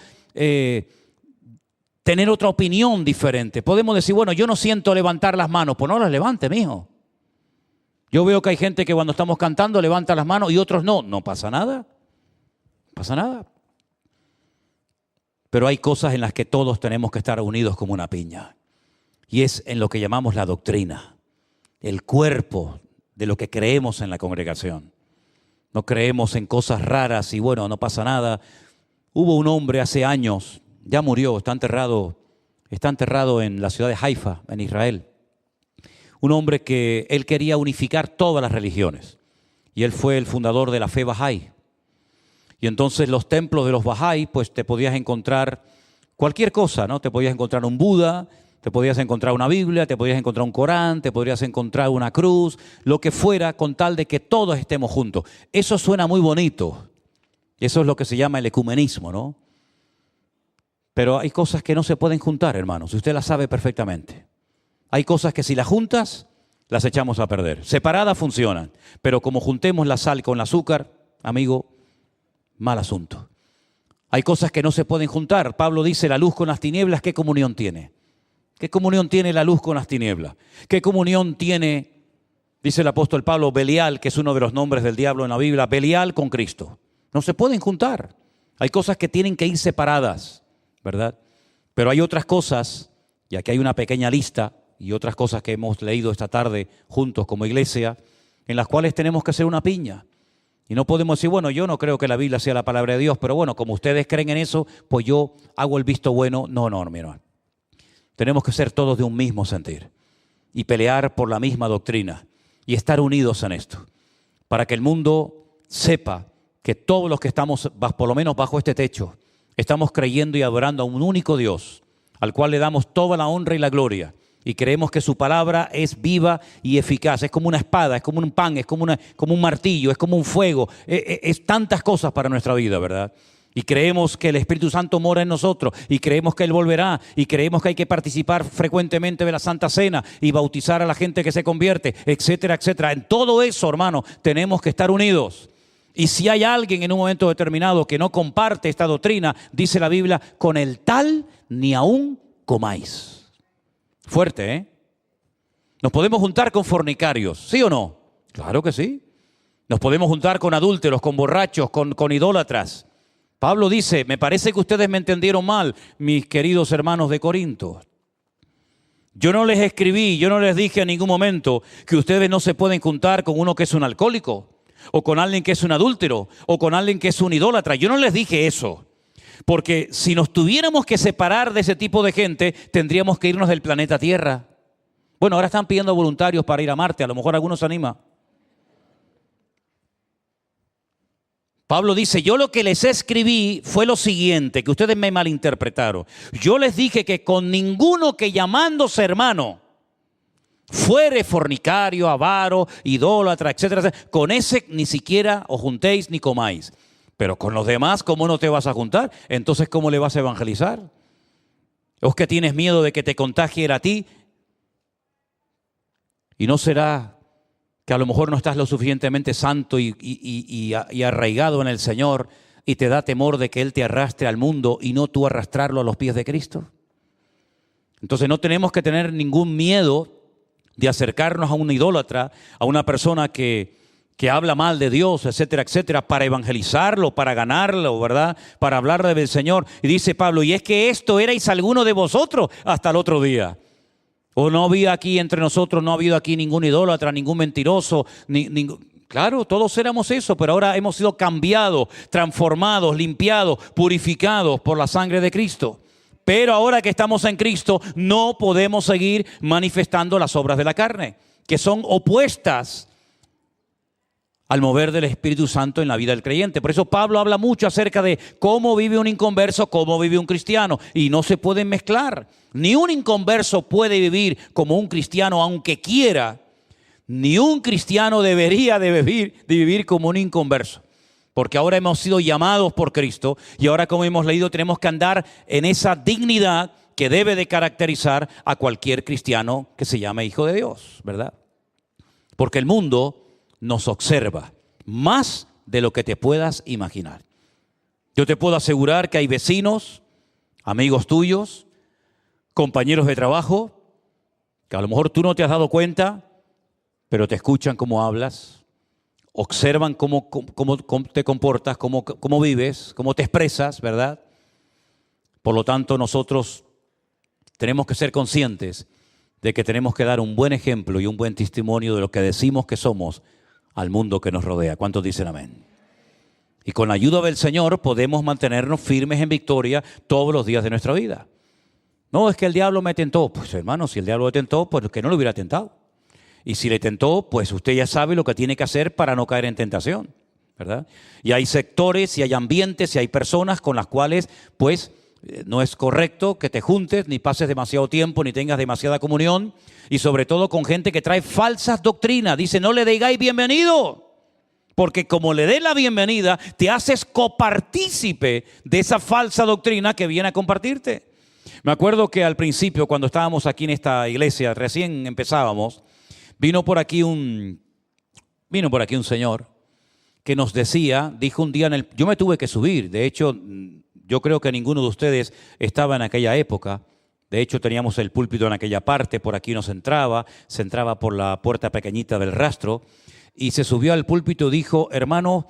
[SPEAKER 1] tener otra opinión diferente. Podemos decir, bueno, yo no siento levantar las manos. Pues no las levante, mijo. Yo veo que hay gente que cuando estamos cantando levanta las manos y otros no. No pasa nada. No pasa nada. Pero hay cosas en las que todos tenemos que estar unidos como una piña. Y es en lo que llamamos la doctrina. El cuerpo de lo que creemos en la congregación. No creemos en cosas raras y bueno, no pasa nada. Hubo un hombre hace años, ya murió, está enterrado en la ciudad de Haifa, en Israel. Un hombre que él quería unificar todas las religiones. Y él fue el fundador de la fe Bahá'í. Y entonces los templos de los Bahá'í, pues te podías encontrar cualquier cosa, ¿no? Te podías encontrar un Buda, te podías encontrar una Biblia, te podías encontrar un Corán, te podrías encontrar una cruz, lo que fuera, con tal de que todos estemos juntos. Eso suena muy bonito. Eso es lo que se llama el ecumenismo, ¿no? Pero hay cosas que no se pueden juntar, hermanos. Usted las sabe perfectamente. Hay cosas que si las juntas, las echamos a perder. Separadas funcionan. Pero como juntemos la sal con el azúcar, amigo, mal asunto. Hay cosas que no se pueden juntar. Pablo dice, la luz con las tinieblas, ¿qué comunión tiene? ¿Qué comunión tiene la luz con las tinieblas? ¿Qué comunión tiene, dice el apóstol Pablo, Belial, que es uno de los nombres del diablo en la Biblia, Belial con Cristo? No se pueden juntar. Hay cosas que tienen que ir separadas. ¿Verdad? Pero hay otras cosas, y aquí hay una pequeña lista, y otras cosas que hemos leído esta tarde juntos como iglesia, en las cuales tenemos que hacer una piña. Y no podemos decir, bueno, yo no creo que la Biblia sea la palabra de Dios, pero bueno, como ustedes creen en eso, pues yo hago el visto bueno. No, mira. Tenemos que ser todos de un mismo sentir y pelear por la misma doctrina y estar unidos en esto, para que el mundo sepa que todos los que estamos, por lo menos bajo este techo, estamos creyendo y adorando a un único Dios, al cual le damos toda la honra y la gloria. Y creemos que su palabra es viva y eficaz. Es como una espada, es como un pan, es como un martillo, es como un fuego. Es tantas cosas para nuestra vida, ¿verdad? Y creemos que el Espíritu Santo mora en nosotros. Y creemos que Él volverá. Y creemos que hay que participar frecuentemente de la Santa Cena y bautizar a la gente que se convierte, etcétera, etcétera. En todo eso, hermano, tenemos que estar unidos. Y si hay alguien en un momento determinado que no comparte esta doctrina, dice la Biblia, con el tal ni aún comáis. Fuerte, ¿eh? ¿Nos podemos juntar con fornicarios? ¿Sí o no? Claro que sí. Nos podemos juntar con adúlteros, con borrachos, con idólatras. Pablo dice, me parece que ustedes me entendieron mal, mis queridos hermanos de Corinto. Yo no les escribí, yo no les dije en ningún momento que ustedes no se pueden juntar con uno que es un alcohólico, o con alguien que es un adúltero, o con alguien que es un idólatra. Yo no les dije eso, porque si nos tuviéramos que separar de ese tipo de gente, tendríamos que irnos del planeta Tierra. Bueno, ahora están pidiendo voluntarios para ir a Marte, a lo mejor algunos se anima. Pablo dice, yo lo que les escribí fue lo siguiente, que ustedes me malinterpretaron. Yo les dije que con ninguno que llamándose hermano fuere fornicario, avaro, idólatra, etcétera, etcétera, con ese ni siquiera os juntéis ni comáis. Pero con los demás, ¿cómo no te vas a juntar? Entonces, ¿cómo le vas a evangelizar? ¿O es que tienes miedo de que te contagie a ti? ¿Y no será que a lo mejor no estás lo suficientemente santo y arraigado en el Señor y te da temor de que Él te arrastre al mundo y no tú arrastrarlo a los pies de Cristo? Entonces no tenemos que tener ningún miedo de acercarnos a un idólatra, a una persona que habla mal de Dios, etcétera, etcétera, para evangelizarlo, para ganarlo, ¿verdad? Para hablarle del Señor. Y dice Pablo, y es que esto erais alguno de vosotros hasta el otro día. O no había aquí entre nosotros, no ha habido aquí ningún idólatra, ningún mentiroso, claro, todos éramos eso, pero ahora hemos sido cambiados, transformados, limpiados, purificados por la sangre de Cristo. Pero ahora que estamos en Cristo, no podemos seguir manifestando las obras de la carne, que son opuestas al mover del Espíritu Santo en la vida del creyente. Por eso Pablo habla mucho acerca de cómo vive un inconverso, cómo vive un cristiano, y no se pueden mezclar. Ni un inconverso puede vivir como un cristiano aunque quiera, ni un cristiano debería de vivir como un inconverso. Porque ahora hemos sido llamados por Cristo y ahora, como hemos leído, tenemos que andar en esa dignidad que debe de caracterizar a cualquier cristiano que se llame hijo de Dios, ¿verdad? Porque el mundo nos observa más de lo que te puedas imaginar. Yo te puedo asegurar que hay vecinos, amigos tuyos, compañeros de trabajo, que a lo mejor tú no te has dado cuenta, pero te escuchan cómo hablas, observan cómo te comportas, cómo vives, cómo te expresas, ¿verdad? Por lo tanto, nosotros tenemos que ser conscientes de que tenemos que dar un buen ejemplo y un buen testimonio de lo que decimos que somos al mundo que nos rodea. ¿Cuántos dicen amén? Y con la ayuda del Señor podemos mantenernos firmes en victoria todos los días de nuestra vida. No, es que el diablo me tentó. Pues hermano, si el diablo le tentó, pues que no lo hubiera tentado. Y si le tentó, pues usted ya sabe lo que tiene que hacer para no caer en tentación, ¿verdad? Y hay sectores y hay ambientes y hay personas con las cuales, pues, no es correcto que te juntes, ni pases demasiado tiempo, ni tengas demasiada comunión, y sobre todo con gente que trae falsas doctrinas. Dice, no le digáis bienvenido, porque como le des la bienvenida, te haces copartícipe de esa falsa doctrina que viene a compartirte. Me acuerdo que al principio, cuando estábamos aquí en esta iglesia, recién empezábamos, vino por aquí un señor que nos decía, dijo un día yo me tuve que subir, de hecho, yo creo que ninguno de ustedes estaba en aquella época. De hecho, teníamos el púlpito en aquella parte, por aquí se entraba por la puerta pequeñita del rastro, y se subió al púlpito y dijo, hermano,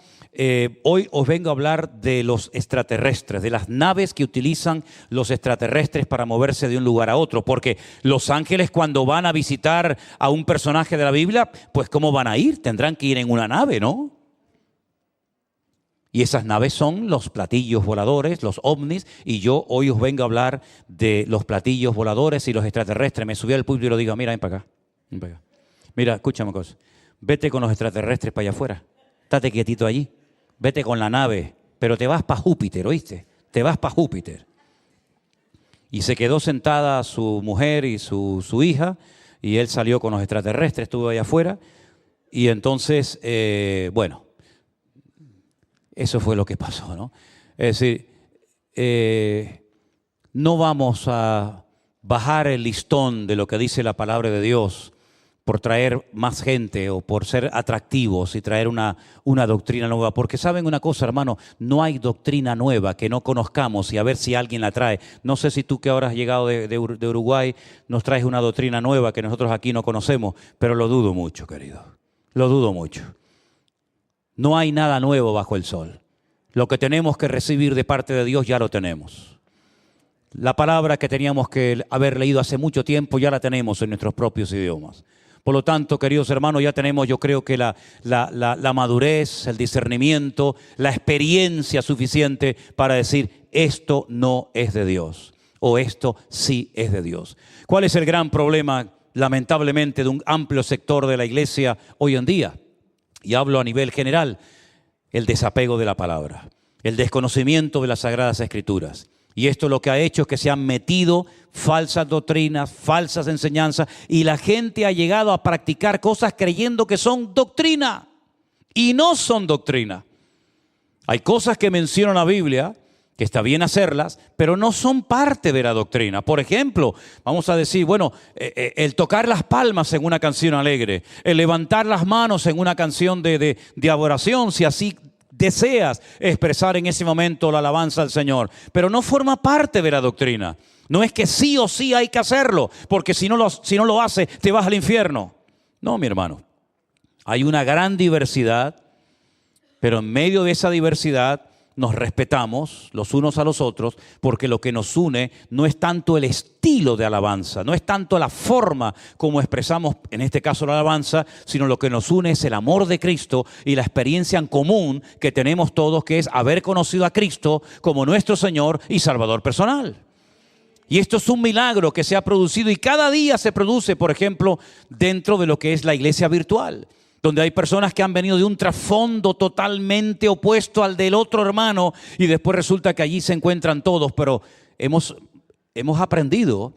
[SPEAKER 1] hoy os vengo a hablar de los extraterrestres, de las naves que utilizan los extraterrestres para moverse de un lugar a otro, porque los ángeles cuando van a visitar a un personaje de la Biblia, pues ¿cómo van a ir? Tendrán que ir en una nave, ¿no? Y esas naves son los platillos voladores, los ovnis, y yo hoy os vengo a hablar de los platillos voladores y los extraterrestres. Me subí al púlpito y lo digo, mira, ven para acá, ven para acá. Mira, escúchame una cosa, vete con los extraterrestres para allá afuera, estate quietito allí, vete con la nave, pero te vas para Júpiter, ¿oíste? Te vas para Júpiter. Y se quedó sentada su mujer y su hija, y él salió con los extraterrestres, estuvo allá afuera, y entonces, bueno, eso fue lo que pasó, ¿no? Es decir, no vamos a bajar el listón de lo que dice la palabra de Dios por traer más gente o por ser atractivos y traer una doctrina nueva. Porque saben una cosa, hermano, no hay doctrina nueva que no conozcamos y a ver si alguien la trae. No sé si tú que ahora has llegado de Uruguay nos traes una doctrina nueva que nosotros aquí no conocemos, pero lo dudo mucho, querido. Lo dudo mucho. No hay nada nuevo bajo el sol. Lo que tenemos que recibir de parte de Dios ya lo tenemos. La palabra que teníamos que haber leído hace mucho tiempo ya la tenemos en nuestros propios idiomas. Por lo tanto, queridos hermanos, ya tenemos, yo creo que la madurez, el discernimiento, la experiencia suficiente para decir esto no es de Dios o esto sí es de Dios. ¿Cuál es el gran problema, lamentablemente, de un amplio sector de la iglesia hoy en día? Y hablo a nivel general. el desapego de la palabra, el desconocimiento de las Sagradas Escrituras. Y esto lo que ha hecho es que se han metido falsas doctrinas, falsas enseñanzas, y la gente ha llegado a practicar cosas creyendo que son doctrina y no son doctrina. Hay cosas que menciona la Biblia, que está bien hacerlas, pero no son parte de la doctrina. Por ejemplo, vamos a decir, bueno, el tocar las palmas en una canción alegre, el levantar las manos en una canción de adoración, si así deseas expresar en ese momento la alabanza al Señor, pero no forma parte de la doctrina. No es que sí o sí hay que hacerlo, porque si no lo haces, te vas al infierno. No, mi hermano. Hay una gran diversidad, pero en medio de esa diversidad nos respetamos los unos a los otros, porque lo que nos une no es tanto el estilo de alabanza, no es tanto la forma como expresamos, en este caso la alabanza, sino lo que nos une es el amor de Cristo y la experiencia en común que tenemos todos, que es haber conocido a Cristo como nuestro Señor y Salvador personal. Y esto es un milagro que se ha producido y cada día se produce, por ejemplo, dentro de lo que es la iglesia virtual, donde hay personas que han venido de un trasfondo totalmente opuesto al del otro hermano y después resulta que allí se encuentran todos, pero hemos aprendido,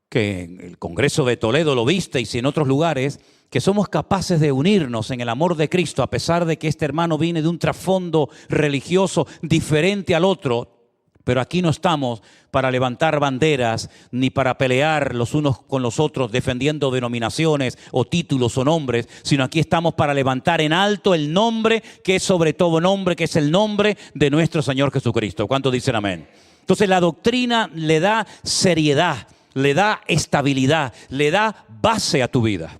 [SPEAKER 1] que en el Congreso de Toledo lo visteis y en otros lugares, que somos capaces de unirnos en el amor de Cristo a pesar de que este hermano viene de un trasfondo religioso diferente al otro. Pero aquí no estamos para levantar banderas ni para pelear los unos con los otros defendiendo denominaciones o títulos o nombres, sino aquí estamos para levantar en alto el nombre que es sobre todo nombre, que es el nombre de nuestro Señor Jesucristo. ¿Cuántos dicen amén? Entonces la doctrina le da seriedad, le da estabilidad, le da base a tu vida.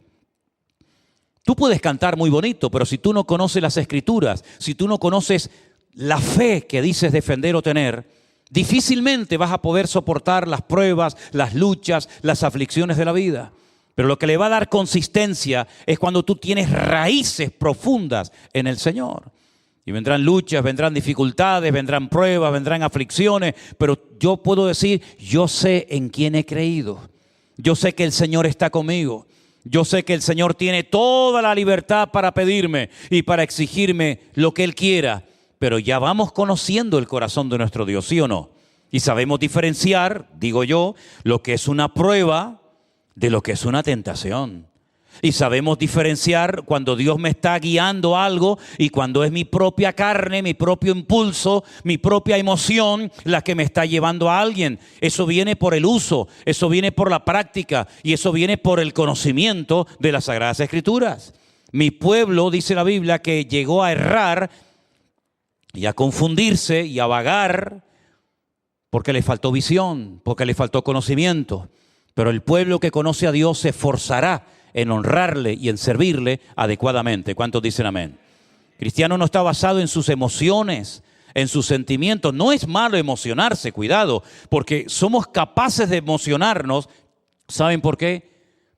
[SPEAKER 1] Tú puedes cantar muy bonito, pero si tú no conoces las Escrituras, si tú no conoces la fe que dices defender o tener, difícilmente vas a poder soportar las pruebas, las luchas, las aflicciones de la vida. Pero lo que le va a dar consistencia es cuando tú tienes raíces profundas en el Señor. Y vendrán luchas, vendrán dificultades, vendrán pruebas, vendrán aflicciones, pero yo puedo decir, yo sé en quién he creído. Yo sé que el Señor está conmigo. Yo sé que el Señor tiene toda la libertad para pedirme y para exigirme lo que Él quiera. Pero ya vamos conociendo el corazón de nuestro Dios, ¿sí o no? Y sabemos diferenciar, digo yo, lo que es una prueba de lo que es una tentación. Y sabemos diferenciar cuando Dios me está guiando a algo y cuando es mi propia carne, mi propio impulso, mi propia emoción la que me está llevando a alguien. Eso viene por el uso, eso viene por la práctica y eso viene por el conocimiento de las Sagradas Escrituras. Mi pueblo, dice la Biblia, que llegó a errar y a confundirse y a vagar porque le faltó visión, porque le faltó conocimiento. Pero el pueblo que conoce a Dios se esforzará en honrarle y en servirle adecuadamente. ¿Cuántos dicen amén? Cristiano no está basado en sus emociones, en sus sentimientos. No es malo emocionarse, cuidado, porque somos capaces de emocionarnos. ¿Saben por qué?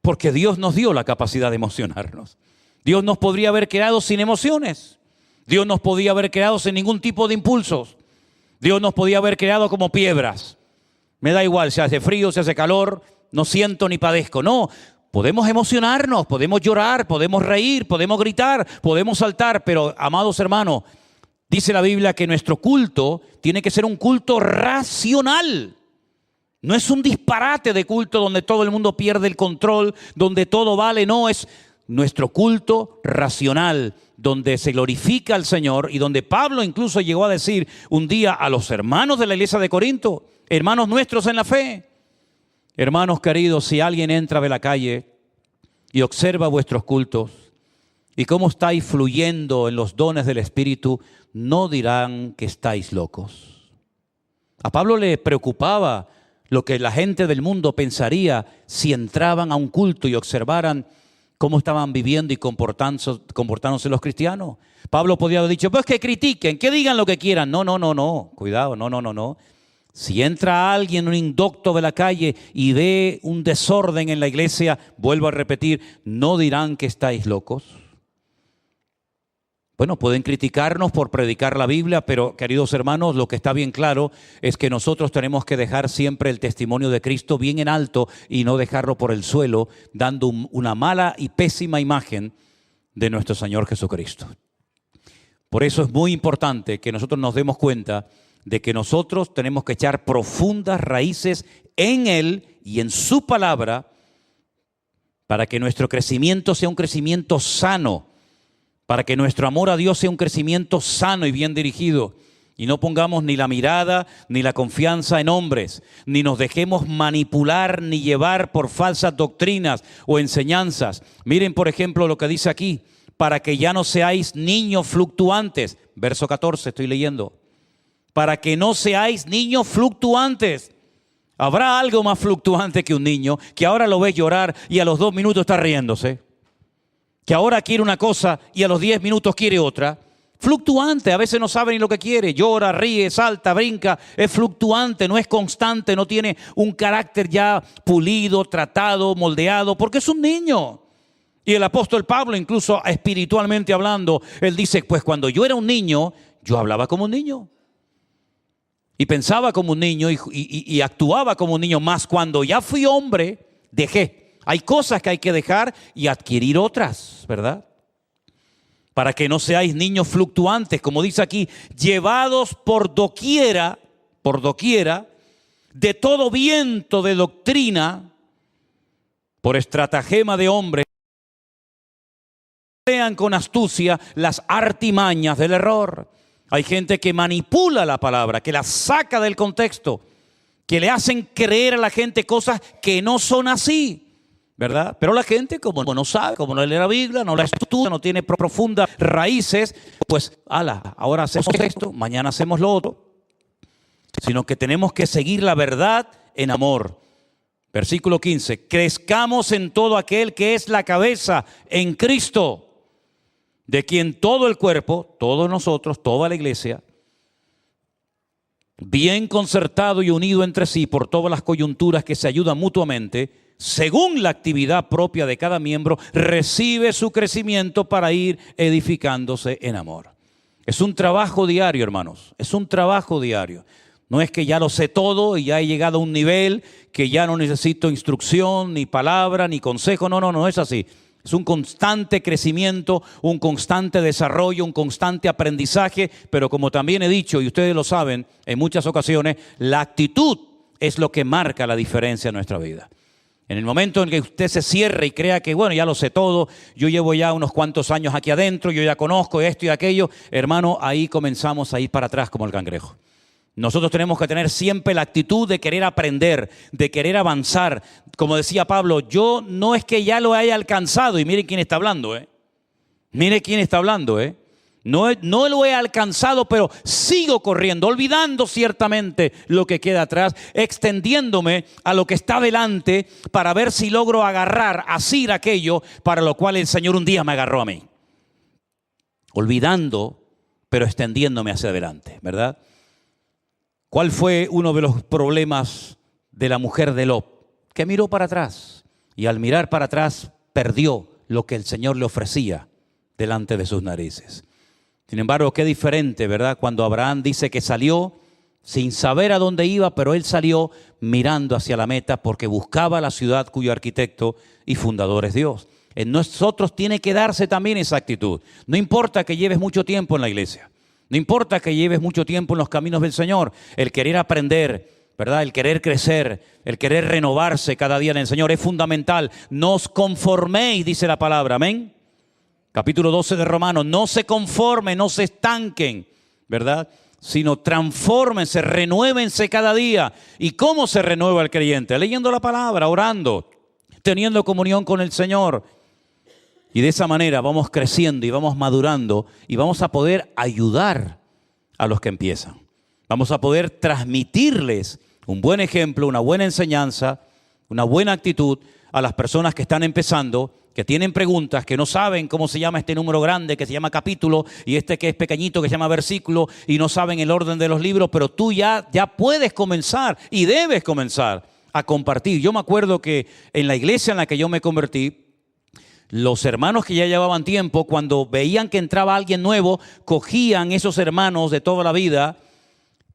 [SPEAKER 1] Porque Dios nos dio la capacidad de emocionarnos. Dios nos podría haber creado sin emociones. Dios nos podía haber creado sin ningún tipo de impulsos. Dios nos podía haber creado como piedras. Me da igual si hace frío, si hace calor, no siento ni padezco. No, podemos emocionarnos, podemos llorar, podemos reír, podemos gritar, podemos saltar. Pero, amados hermanos, dice la Biblia que nuestro culto tiene que ser un culto racional. No es un disparate de culto donde todo el mundo pierde el control, donde todo vale. No, es nuestro culto racional, donde se glorifica al Señor y donde Pablo incluso llegó a decir un día a los hermanos de la iglesia de Corinto, hermanos nuestros en la fe, hermanos queridos, si alguien entra de la calle y observa vuestros cultos y cómo estáis fluyendo en los dones del Espíritu, no dirán que estáis locos. A Pablo le preocupaba lo que la gente del mundo pensaría si entraban a un culto y observaran cómo estaban viviendo y comportándose los cristianos. Pablo podía haber dicho, pues que critiquen, que digan lo que quieran. No, cuidado, no. Si entra alguien, un indocto de la calle y ve un desorden en la iglesia, vuelvo a repetir, no dirán que estáis locos. Bueno, pueden criticarnos por predicar la Biblia, pero queridos hermanos, lo que está bien claro es que nosotros tenemos que dejar siempre el testimonio de Cristo bien en alto y no dejarlo por el suelo, dando una mala y pésima imagen de nuestro Señor Jesucristo. Por eso es muy importante que nosotros nos demos cuenta de que nosotros tenemos que echar profundas raíces en Él y en su palabra para que nuestro crecimiento sea un crecimiento sano, para que nuestro amor a Dios sea un crecimiento sano y bien dirigido. Y no pongamos ni la mirada ni la confianza en hombres, ni nos dejemos manipular ni llevar por falsas doctrinas o enseñanzas. Miren, por ejemplo, lo que dice aquí, para que ya no seáis niños fluctuantes. Verso 14, estoy leyendo. Para que no seáis niños fluctuantes. ¿Habrá algo más fluctuante que un niño que ahora lo ves llorar y a los 2 minutos está riéndose? Que ahora quiere una cosa y a los 10 minutos quiere otra. Fluctuante, a veces no sabe ni lo que quiere, llora, ríe, salta, brinca, es fluctuante, no es constante, no tiene un carácter ya pulido, tratado, moldeado, porque es un niño. Y el apóstol Pablo, incluso espiritualmente hablando, él dice, pues cuando yo era un niño, yo hablaba como un niño. Y pensaba como un niño y actuaba como un niño, más cuando ya fui hombre, dejé. Hay cosas que hay que dejar y adquirir otras, ¿verdad? Para que no seáis niños fluctuantes, como dice aquí, llevados por doquiera, de todo viento de doctrina, por estratagema de hombres, vean con astucia las artimañas del error. Hay gente que manipula la palabra, que la saca del contexto, que le hacen creer a la gente cosas que no son así, ¿verdad? Pero la gente, como no sabe, como no lee la Biblia, no la estudia, no tiene profundas raíces, pues, ahora hacemos esto, mañana hacemos lo otro. Sino que tenemos que seguir la verdad en amor. Versículo 15, crezcamos en todo aquel que es la cabeza, en Cristo, de quien todo el cuerpo, todos nosotros, toda la iglesia, bien concertado y unido entre sí por todas las coyunturas que se ayudan mutuamente, según la actividad propia de cada miembro, recibe su crecimiento para ir edificándose en amor. Es un trabajo diario, hermanos, es un trabajo diario. No es que ya lo sé todo y ya he llegado a un nivel que ya no necesito instrucción, ni palabra, ni consejo. No es así. Es un constante crecimiento, un constante desarrollo, un constante aprendizaje, pero como también he dicho, y ustedes lo saben en muchas ocasiones, la actitud es lo que marca la diferencia en nuestra vida. En el momento en que usted se cierre y crea que, bueno, ya lo sé todo, yo llevo ya unos cuantos años aquí adentro, yo ya conozco esto y aquello, hermano, ahí comenzamos a ir para atrás como el cangrejo. Nosotros tenemos que tener siempre la actitud de querer aprender, de querer avanzar. Como decía Pablo, yo no es que ya lo haya alcanzado, y miren quién está hablando, Mire quién está hablando, No lo he alcanzado, pero sigo corriendo, olvidando ciertamente lo que queda atrás, extendiéndome a lo que está delante para ver si logro agarrar, asir aquello para lo cual el Señor un día me agarró a mí. Olvidando, pero extendiéndome hacia adelante, ¿verdad? ¿Cuál fue uno de los problemas de la mujer de Lot? Que miró para atrás y al mirar para atrás perdió lo que el Señor le ofrecía delante de sus narices. Sin embargo, qué diferente, ¿verdad? Cuando Abraham dice que salió sin saber a dónde iba, pero él salió mirando hacia la meta porque buscaba la ciudad cuyo arquitecto y fundador es Dios. En nosotros tiene que darse también esa actitud. No importa que lleves mucho tiempo en la iglesia. No importa que lleves mucho tiempo en los caminos del Señor, el querer aprender, ¿verdad? El querer crecer, el querer renovarse cada día en el Señor es fundamental. No os conforméis, dice la palabra, amén. Capítulo 12 de Romanos, no se conformen, no se estanquen, ¿verdad? Sino transfórmense, renuévense cada día. ¿Y cómo se renueva el creyente? Leyendo la palabra, orando, teniendo comunión con el Señor. Y de esa manera vamos creciendo y vamos madurando y vamos a poder ayudar a los que empiezan. Vamos a poder transmitirles un buen ejemplo, una buena enseñanza, una buena actitud a las personas que están empezando, que tienen preguntas, que no saben cómo se llama este número grande, que se llama capítulo, y este que es pequeñito, que se llama versículo, y no saben el orden de los libros, pero tú ya puedes comenzar y debes comenzar a compartir. Yo me acuerdo que en la iglesia en la que yo me convertí, los hermanos que ya llevaban tiempo, cuando veían que entraba alguien nuevo, cogían esos hermanos de toda la vida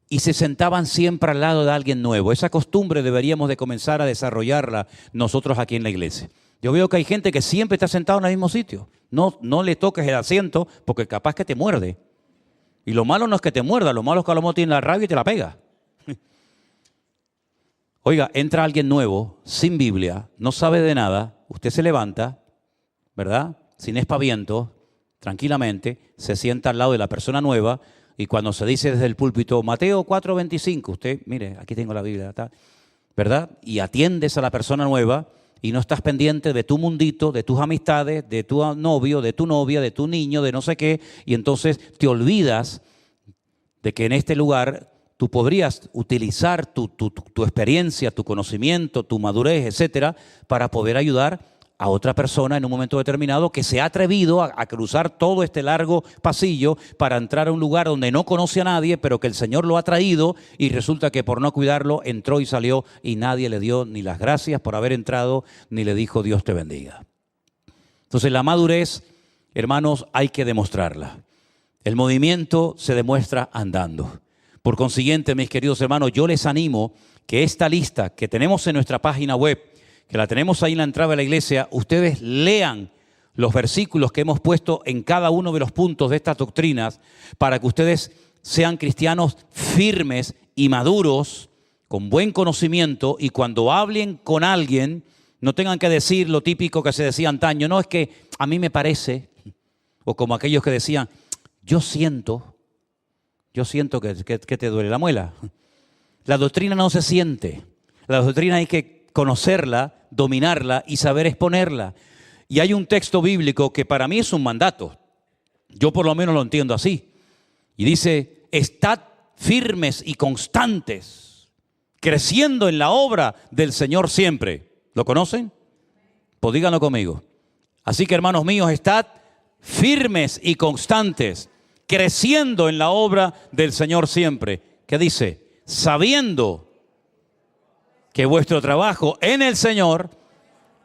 [SPEAKER 1] y se sentaban siempre al lado de alguien nuevo. Esa costumbre deberíamos de comenzar a desarrollarla nosotros aquí en la iglesia. Yo veo que hay gente que siempre está sentado en el mismo sitio. No le toques el asiento porque capaz que te muerde. Y lo malo no es que te muerda, lo malo es que a lo mejor tiene la rabia y te la pega. Oiga, entra alguien nuevo, sin Biblia, no sabe de nada, usted se levanta, ¿verdad? Sin espaviento, tranquilamente, se sienta al lado de la persona nueva y cuando se dice desde el púlpito, Mateo 4:25, usted, mire, aquí tengo la Biblia, ¿verdad? Y atiendes a la persona nueva y no estás pendiente de tu mundito, de tus amistades, de tu novio, de tu novia, de tu niño, de no sé qué, y entonces te olvidas de que en este lugar tú podrías utilizar tu experiencia, tu conocimiento, tu madurez, etcétera, para poder ayudar a otra persona en un momento determinado que se ha atrevido a cruzar todo este largo pasillo para entrar a un lugar donde no conoce a nadie, pero que el Señor lo ha traído y resulta que por no cuidarlo entró y salió y nadie le dio ni las gracias por haber entrado ni le dijo Dios te bendiga. Entonces la madurez, hermanos, hay que demostrarla. El movimiento se demuestra andando. Por consiguiente, mis queridos hermanos, yo les animo que esta lista que tenemos en nuestra página web, que la tenemos ahí en la entrada de la iglesia, ustedes lean los versículos que hemos puesto en cada uno de los puntos de estas doctrinas para que ustedes sean cristianos firmes y maduros, con buen conocimiento, y cuando hablen con alguien no tengan que decir lo típico que se decía antaño, no es que a mí me parece, o como aquellos que decían, yo siento que te duele la muela. La doctrina no se siente. La doctrina hay que conocerla, dominarla y saber exponerla. Y hay un texto bíblico que para mí es un mandato. Yo por lo menos lo entiendo así. Y dice, estad firmes y constantes, creciendo en la obra del Señor siempre. ¿Lo conocen? Pues díganlo conmigo. Así que, hermanos míos, estad firmes y constantes, creciendo en la obra del Señor siempre. ¿Qué dice? Sabiendo que vuestro trabajo en el Señor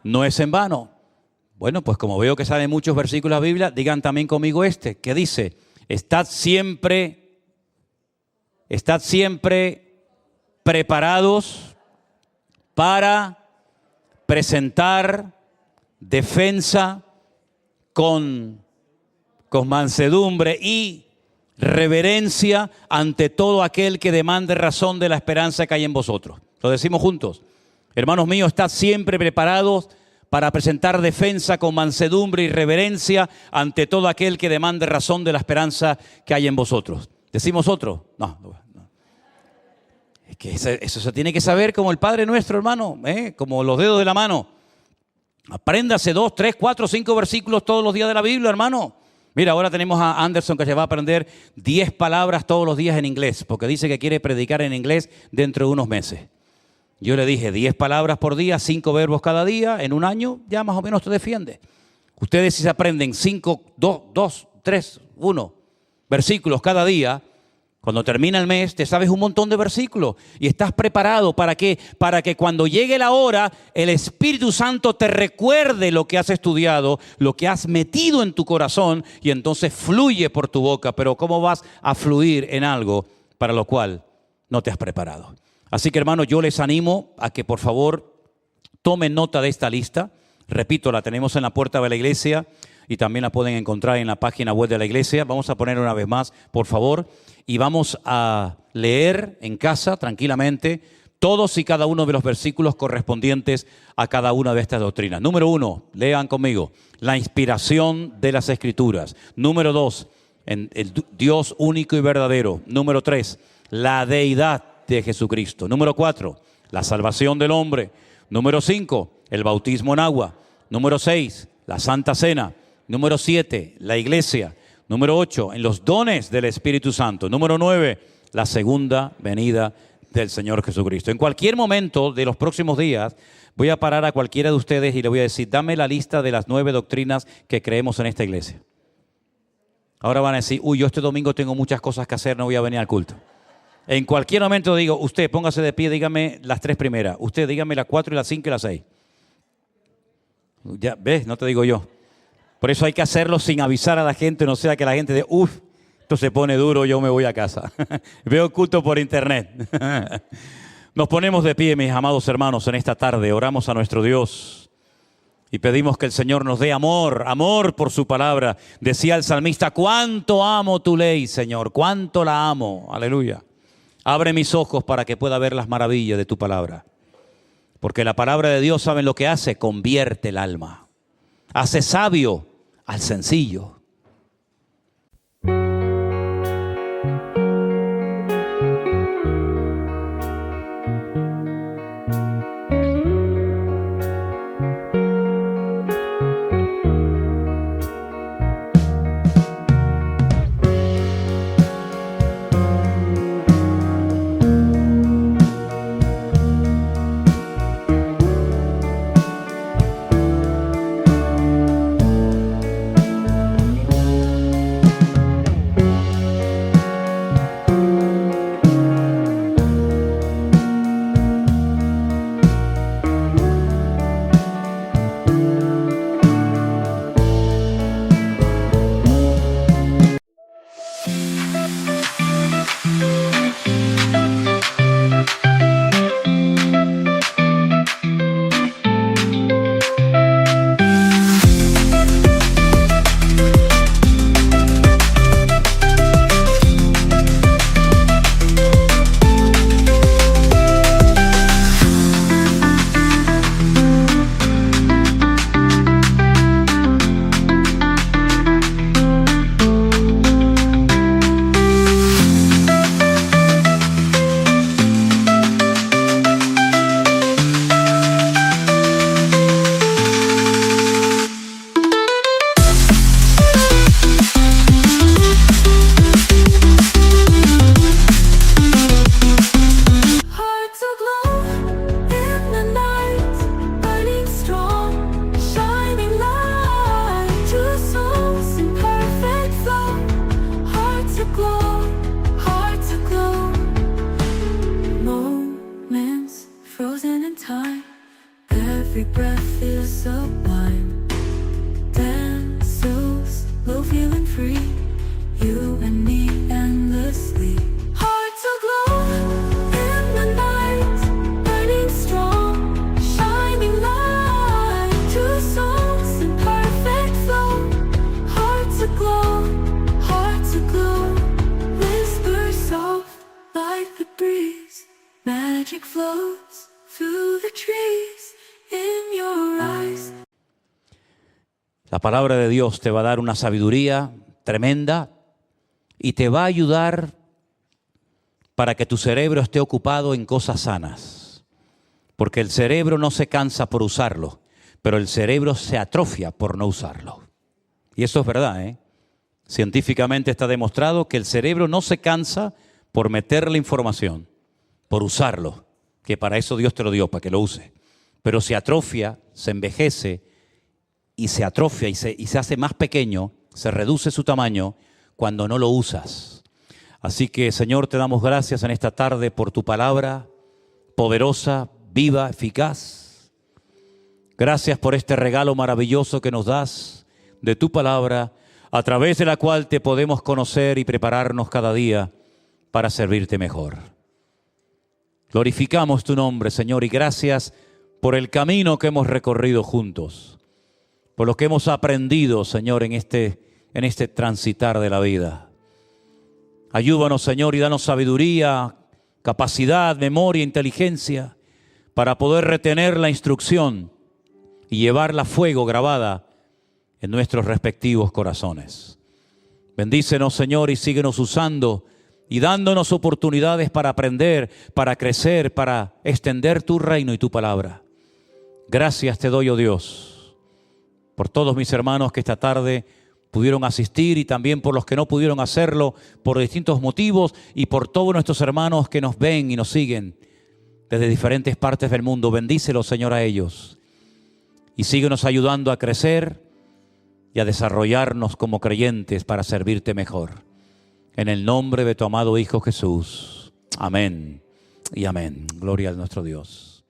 [SPEAKER 1] no es en vano. Bueno, pues como veo que salen muchos versículos de la Biblia, digan también conmigo este, que dice, estad siempre preparados para presentar defensa con mansedumbre y reverencia ante todo aquel que demande razón de la esperanza que hay en vosotros. Lo decimos juntos. Hermanos míos, estad siempre preparados para presentar defensa con mansedumbre y reverencia ante todo aquel que demande razón de la esperanza que hay en vosotros. ¿Decimos otro? No. Es que eso se tiene que saber como el Padre Nuestro, hermano, como los dedos de la mano. Apréndase 2, 3, 4, 5 versículos todos los días de la Biblia, hermano. Mira, ahora tenemos a Anderson que se va a aprender 10 palabras todos los días en inglés, porque dice que quiere predicar en inglés dentro de unos meses. Yo le dije 10 palabras por día, 5 verbos cada día, en un año ya más o menos te defiende. Ustedes si se aprenden 5, 2, 3, 1 versículos cada día, cuando termina el mes te sabes un montón de versículos y estás preparado ¿para qué? Para que cuando llegue la hora el Espíritu Santo te recuerde lo que has estudiado, lo que has metido en tu corazón y entonces fluye por tu boca. Pero ¿cómo vas a fluir en algo para lo cual no te has preparado? Así que, hermanos, yo les animo a que por favor tomen nota de esta lista. Repito, la tenemos en la puerta de la iglesia y también la pueden encontrar en la página web de la iglesia. Vamos a poner una vez más, por favor, y vamos a leer en casa tranquilamente todos y cada uno de los versículos correspondientes a cada una de estas doctrinas. Número 1, lean conmigo, la inspiración de las Escrituras. Número 2, el Dios único y verdadero. Número 3, la deidad de Jesucristo. Número 4, la salvación del hombre. Número 5, el bautismo en agua. Número 6, la Santa Cena. Número 7, la iglesia. Número 8, en los dones del Espíritu Santo. Número 9, la segunda venida del Señor Jesucristo. En cualquier momento de los próximos días voy a parar a cualquiera de ustedes y le voy a decir, dame la lista de las 9 doctrinas que creemos en esta iglesia. Ahora van a decir, yo este domingo tengo muchas cosas que hacer, no voy a venir al culto. En cualquier momento digo, usted póngase de pie, dígame las 3 primeras. Usted dígame las 4 y las 5 y las 6. Ya, ¿ves? No te digo yo. Por eso hay que hacerlo sin avisar a la gente, no sea que la gente diga, esto se pone duro, yo me voy a casa. Veo culto por internet. Nos ponemos de pie, mis amados hermanos, en esta tarde. Oramos a nuestro Dios. Y pedimos que el Señor nos dé amor, amor por su palabra. Decía el salmista, cuánto amo tu ley, Señor, cuánto la amo. Aleluya. Abre mis ojos para que pueda ver las maravillas de tu palabra. Porque la palabra de Dios, ¿saben lo que hace? Convierte el alma. Hace sabio al sencillo.
[SPEAKER 2] Every breath is sublime. Dance so slow, feeling free. You and me endlessly. Hearts aglow in the night, burning strong, shining light. Two souls in perfect flow. Hearts aglow, whisper soft like the breeze. Magic flows through the trees in your eyes.
[SPEAKER 1] La palabra de Dios te va a dar una sabiduría tremenda y te va a ayudar para que tu cerebro esté ocupado en cosas sanas. Porque el cerebro no se cansa por usarlo, pero el cerebro se atrofia por no usarlo. Y eso es verdad, ¿eh? Científicamente está demostrado que el cerebro no se cansa por meterle información, por usarlo, que para eso Dios te lo dio, para que lo use. Pero se atrofia, se envejece y se atrofia y se hace más pequeño, se reduce su tamaño cuando no lo usas. Así que, Señor, te damos gracias en esta tarde por tu palabra poderosa, viva, eficaz. Gracias por este regalo maravilloso que nos das de tu palabra, a través de la cual te podemos conocer y prepararnos cada día para servirte mejor. Glorificamos tu nombre, Señor, y gracias por el camino que hemos recorrido juntos, por lo que hemos aprendido, Señor, en este transitar de la vida. Ayúdanos, Señor, y danos sabiduría, capacidad, memoria, inteligencia, para poder retener la instrucción y llevarla a fuego grabada en nuestros respectivos corazones. Bendícenos, Señor, y síguenos usando y dándonos oportunidades para aprender, para crecer, para extender tu reino y tu palabra. Gracias te doy, oh Dios, por todos mis hermanos que esta tarde pudieron asistir y también por los que no pudieron hacerlo por distintos motivos y por todos nuestros hermanos que nos ven y nos siguen desde diferentes partes del mundo. Bendícelos, Señor, a ellos y síguenos ayudando a crecer y a desarrollarnos como creyentes para servirte mejor. En el nombre de tu amado Hijo Jesús. Amén y amén. Gloria a nuestro Dios.